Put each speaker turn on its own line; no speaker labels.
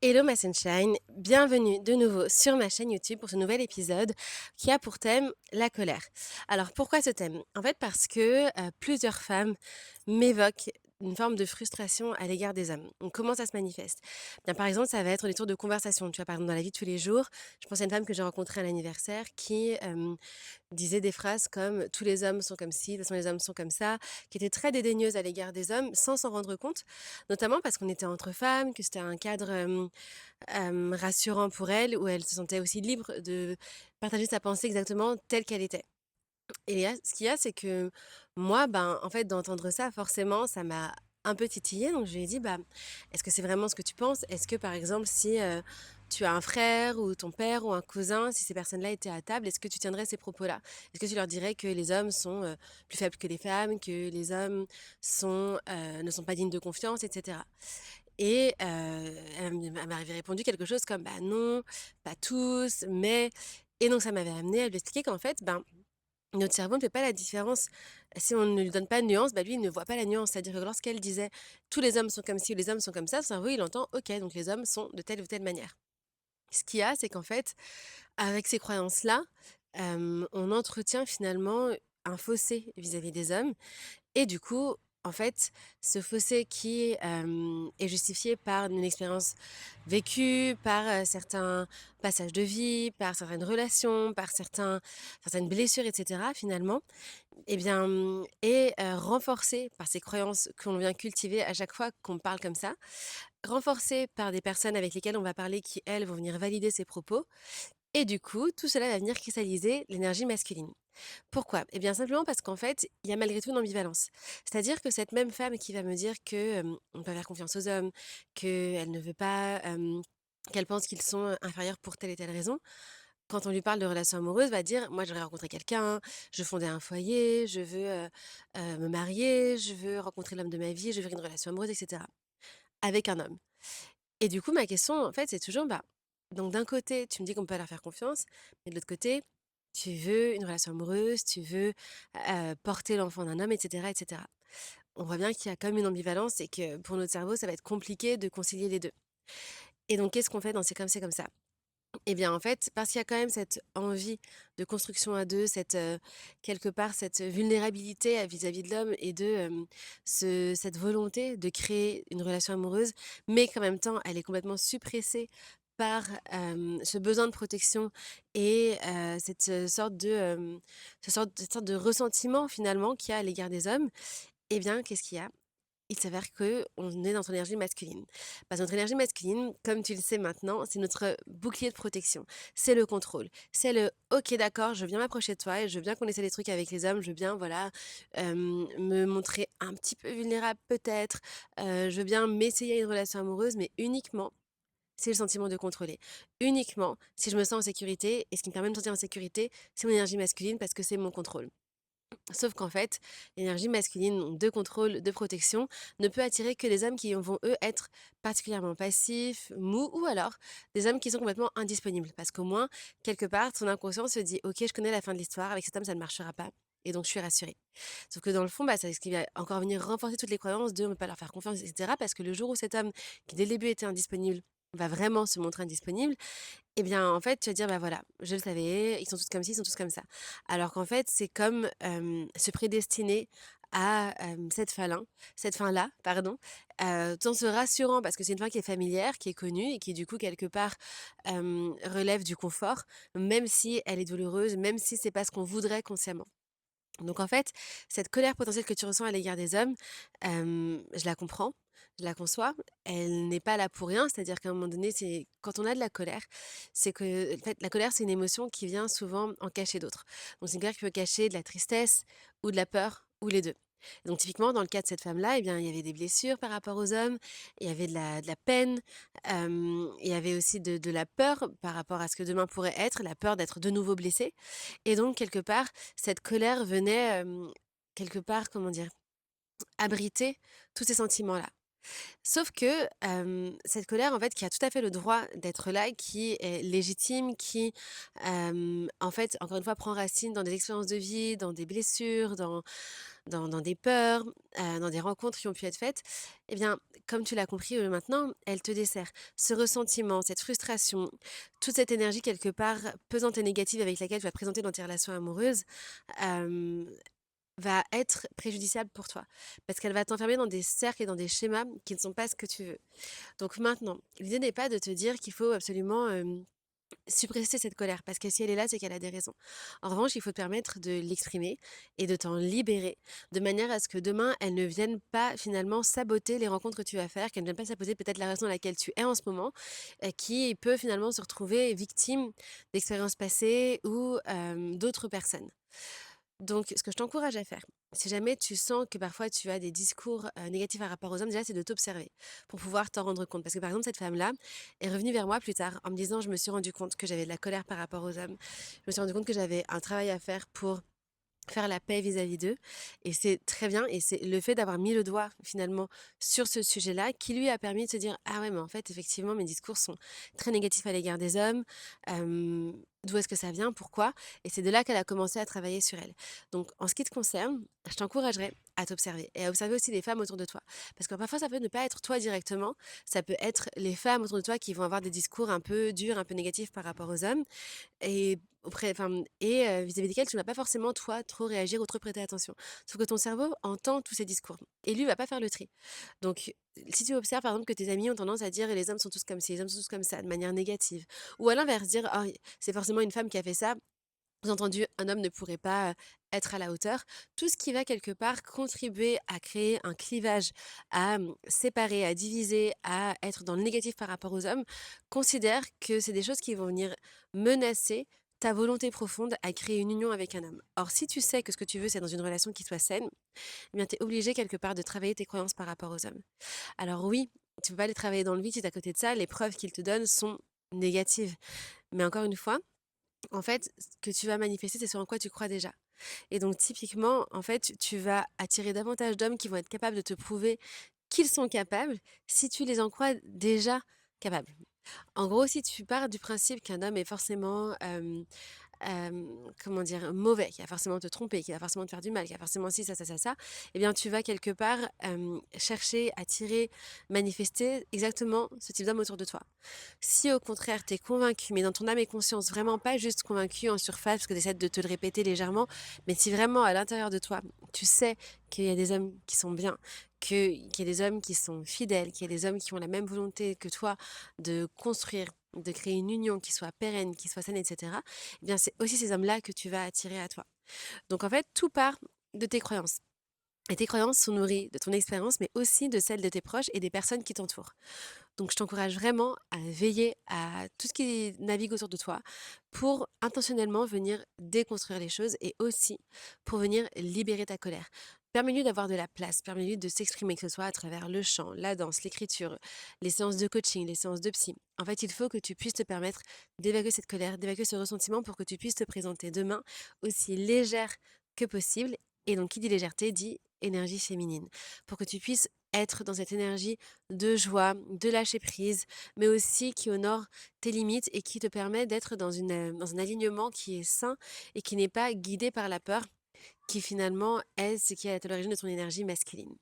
Hello ma sunshine, bienvenue de nouveau sur ma chaîne YouTube pour ce nouvel épisode qui a pour thème la colère. Alors pourquoi ce thème? En fait parce que plusieurs femmes m'évoquent une forme de frustration à l'égard des hommes. Donc comment ça se manifeste? Bien, par exemple, ça va être des tours de conversation. Tu vois, par exemple, dans la vie de tous les jours, je pense à une femme que j'ai rencontrée à l'anniversaire qui disait des phrases comme tous les hommes sont comme ci, de toute façon les hommes sont comme ça, qui était très dédaigneuse à l'égard des hommes sans s'en rendre compte, notamment parce qu'on était entre femmes, que c'était un cadre rassurant pour elle, où elle se sentait aussi libre de partager sa pensée exactement telle qu'elle était. Et ce qu'il y a, c'est que moi, ben, en fait, d'entendre ça, forcément, ça m'a un peu titillée. Donc, je lui ai dit, bah, est-ce que c'est vraiment ce que tu penses? Est-ce que, par exemple, si tu as un frère ou ton père ou un cousin, si ces personnes-là étaient à table, est-ce que tu tiendrais ces propos-là? Est-ce que tu leur dirais que les hommes sont plus faibles que les femmes, que les hommes ne sont pas dignes de confiance, etc. Et elle m'avait répondu quelque chose comme: «Bah, non, pas tous, mais» et donc ça m'avait amené à lui expliquer qu'en fait, ben, notre cerveau ne fait pas la différence. Si on ne lui donne pas de nuance, bah, lui, il ne voit pas la nuance. C'est-à-dire que lorsqu'elle disait: «Tous les hommes sont comme ci ou les hommes sont comme ça», son cerveau, il entend: «OK, donc les hommes sont de telle ou telle manière». Ce qu'il y a, c'est qu'en fait, avec ces croyances-là, on entretient finalement un fossé vis-à-vis des hommes et du coup, en fait, ce fossé qui, est justifié par une expérience vécue, par, certains passages de vie, par certaines relations, par certaines blessures et cetera finalement, et bien, est, renforcé par ces croyances que l'on vient cultiver à chaque fois qu'on parle comme ça, renforcé par des personnes avec lesquelles on va parler qui, elles, vont venir valider ces propos et du coup, tout cela va venir cristalliser l'énergie masculine. Pourquoi? Eh bien, simplement parce qu'en fait, il y a malgré tout une ambivalence. C'est-à-dire que cette même femme qui va me dire que, on peut faire confiance aux hommes, qu'elle ne veut pas, qu'elle pense qu'ils sont, inférieurs pour telle et telle raison, quand on lui parle de relations amoureuses, va dire: «Moi, j'aimerais rencontrer quelqu'un, je veux fonder un foyer, je veux, me marier, je veux rencontrer l'homme de ma vie, je veux une relation amoureuse» et cetera, avec un homme. Et du coup, ma question, en fait, c'est toujours, bah, donc d'un côté, tu me dis qu'on peut leur faire confiance, mais de l'autre côté, tu veux une relation amoureuse, tu veux, porter l'enfant d'un homme et cetera et cetera. On voit bien qu'il y a quand même une ambivalence et que pour notre cerveau, ça va être compliqué de concilier les 2. Et donc qu'est-ce qu'on fait dans ces comme c'est comme ça? Eh bien, en fait, parce qu'il y a quand même cette envie de construction à 2, quelque part, cette vulnérabilité à vis-à-vis de l'homme et cette volonté de créer une relation amoureuse, mais qu'en même temps, elle est complètement suppressée par, ce besoin de protection et cette sorte de ressentiment finalement qu'il y a à l'égard des hommes. Eh bien, qu'est-ce qu'il y a? Il s'avère qu'on est dans notre énergie masculine. Parce que notre énergie masculine, comme tu le sais maintenant, c'est notre bouclier de protection. C'est le contrôle. C'est le OK, d'accord, je veux bien m'approcher de toi et je veux bien qu'on essaie des trucs avec les hommes. Je veux bien, voilà, me montrer un petit peu vulnérable peut-être. Je veux bien m'essayer à une relation amoureuse, mais uniquement si j'ai le sentiment de contrôler. Uniquement si je me sens en sécurité. Et ce qui me permet de me sentir en sécurité, c'est mon énergie masculine parce que c'est mon contrôle. Sauf qu'en fait, l'énergie masculine, donc de contrôle, de protection, ne peut attirer que des hommes qui vont, eux, être particulièrement passifs, mous, ou alors des hommes qui sont complètement indisponibles. Parce qu'au moins, quelque part, ton inconscient se dit: «OK, je connais la fin de l'histoire, avec cet homme, ça ne marchera pas». Et donc, je suis rassurée. Sauf que dans le fond, bah, c'est ce qui va encore venir renforcer toutes les croyances de on ne peut pas leur faire confiance, etc. Parce que le jour où cet homme, qui dès le début était indisponible, va vraiment se montrer indisponible, eh bien, en fait, tu vas dire: «Bah, voilà, je le savais, ils sont tous comme ci, ils sont tous comme ça». Alors qu'en fait, c'est comme, se prédestiner à, cette fin-là, pardon, tout en se rassurant parce que c'est une fin qui est familière, qui est connue et qui, du coup, quelque part, relève du confort, même si elle est douloureuse, même si c'est pas ce qu'on voudrait consciemment. Donc en fait, cette colère potentielle que tu ressens à l'égard des hommes, je la comprends, je la conçois. Elle n'est pas là pour rien, c'est-à-dire qu'à un moment donné, c'est quand on a de la colère, c'est que en fait, la colère, c'est une émotion qui vient souvent en cacher d'autres. Donc c'est une colère qui peut cacher de la tristesse ou de la peur ou les 2. Donc typiquement, dans le cas de cette femme-là, eh bien, il y avait des blessures par rapport aux hommes, il y avait de la peine, il y avait aussi de la peur par rapport à ce que demain pourrait être, la peur d'être de nouveau blessée et donc quelque part, cette colère venait, quelque part, comment dire? Abriter tous ces sentiments-là. Sauf que, cette colère, en fait, qui a tout à fait le droit d'être là, qui est légitime, qui, en fait, encore une fois, prend racine dans des expériences de vie, dans des blessures, dans des peurs, dans des rencontres qui ont pu être faites, eh bien, comme tu l'as compris, maintenant, elle te dessert. Ce ressentiment, cette frustration, toute cette énergie quelque part pesante et négative avec laquelle tu vas te présenter dans tes relations amoureuses, hem, va être préjudiciable pour toi. Parce qu'elle va t'enfermer dans des cercles et dans des schémas qui ne sont pas ce que tu veux. Donc maintenant, l'idée n'est pas de te dire qu'il faut absolument, suppresser cette colère, parce que si elle est là, c'est qu'elle a des raisons. En revanche, il faut te permettre de l'exprimer et de t'en libérer, de manière à ce que demain, elle ne vienne pas finalement saboter les rencontres que tu vas faire, qu'elle ne vienne pas saboter peut-être la relation dans laquelle tu es en ce moment, qui peut finalement se retrouver victime d'expériences passées ou d'autres personnes. Donc, ce que je t'encourage à faire, si jamais tu sens que parfois tu as des discours négatifs par rapport aux hommes, déjà, c'est de t'observer pour pouvoir t'en rendre compte. Parce que par exemple, cette femme-là est revenue vers moi plus tard en me disant, je me suis rendu compte que j'avais de la colère par rapport aux hommes. Je me suis rendu compte que j'avais un travail à faire pour faire la paix vis-à-vis d'eux et c'est très bien et c'est le fait d'avoir mis le doigt finalement sur ce sujet-là qui lui a permis de se dire: «Ah ouais, mais en fait effectivement mes discours sont très négatifs à l'égard des hommes, d'où est-ce que ça vient? Pourquoi?» et c'est de là qu'elle a commencé à travailler sur elle. Donc en ce qui te concerne, je t'encouragerais à t'observer et à observer aussi les femmes autour de toi. Parce que parfois ça peut ne pas être toi directement, ça peut être les femmes autour de toi qui vont avoir des discours un peu durs, un peu négatifs par rapport aux hommes et vis-à-vis desquels tu ne vas pas forcément, toi, trop réagir ou trop prêter attention. Sauf que ton cerveau entend tous ces discours et lui va pas faire le tri. Donc, si tu observes, par exemple, que tes amis ont tendance à dire: «Les hommes sont tous comme ci, les hommes sont tous comme ça», de manière négative ou à l'inverse, dire: «Oh, c'est forcément une femme qui a fait ça». Sous-entendu, un homme ne pourrait pas, être à la hauteur. Tout ce qui va quelque part contribuer à créer un clivage, à, séparer, à diviser, à être dans le négatif par rapport aux hommes, considère que c'est des choses qui vont venir menacer ta volonté profonde à créer une union avec un homme. Or, si tu sais que ce que tu veux, c'est dans une relation qui soit saine, eh bien, tu es obligé quelque part de travailler tes croyances par rapport aux hommes. Alors oui, tu peux pas les travailler dans le vide si à côté de ça, les preuves qu'ils te donnent sont négatives. Mais encore une fois, en fait, ce que tu vas manifester, c'est ce en quoi tu crois déjà. Et donc typiquement, en fait, tu vas attirer davantage d'hommes qui vont être capables de te prouver qu'ils sont capables si tu les en crois déjà capables. En gros, si tu pars du principe qu'un homme est forcément, comment dire? Mauvais, qui va forcément te tromper, qui va forcément te faire du mal, qui va forcément ci, ça, eh bien, tu vas quelque part, chercher, attirer, manifester exactement ce type d'homme autour de toi. Si au contraire, tu es convaincu, mais dans ton âme et conscience, vraiment pas juste convaincu en surface parce que tu essaies de te le répéter légèrement, mais si vraiment à l'intérieur de toi, tu sais qu'il y a des hommes qui sont bien, qu'il y a des hommes qui sont fidèles, qu'il y a des hommes qui ont la même volonté que toi de construire, de créer une union qui soit pérenne, qui soit saine, etc., eh bien c'est aussi ces hommes-là que tu vas attirer à toi. Donc en fait, tout part de tes croyances. Et tes croyances sont nourries de ton expérience, mais aussi de celles de tes proches et des personnes qui t'entourent. Donc je t'encourage vraiment à veiller à tout ce qui navigue autour de toi pour intentionnellement venir déconstruire les choses et aussi pour venir libérer ta colère. Permets-lui d'avoir de la place, permets-lui de s'exprimer, que ce soit à travers le chant, la danse, l'écriture, les séances de coaching, les séances de psy. En fait, il faut que tu puisses te permettre d'évacuer cette colère, d'évacuer ce ressentiment pour que tu puisses te présenter demain aussi légère que possible. Et donc, qui dit légèreté dit énergie féminine. Pour que tu puisses être dans cette énergie de joie, de lâcher prise, mais aussi qui honore tes limites et qui te permet d'être dans un alignement qui est sain et qui n'est pas guidé par la peur, qui finalement est ce qui est à l'origine de ton énergie masculine.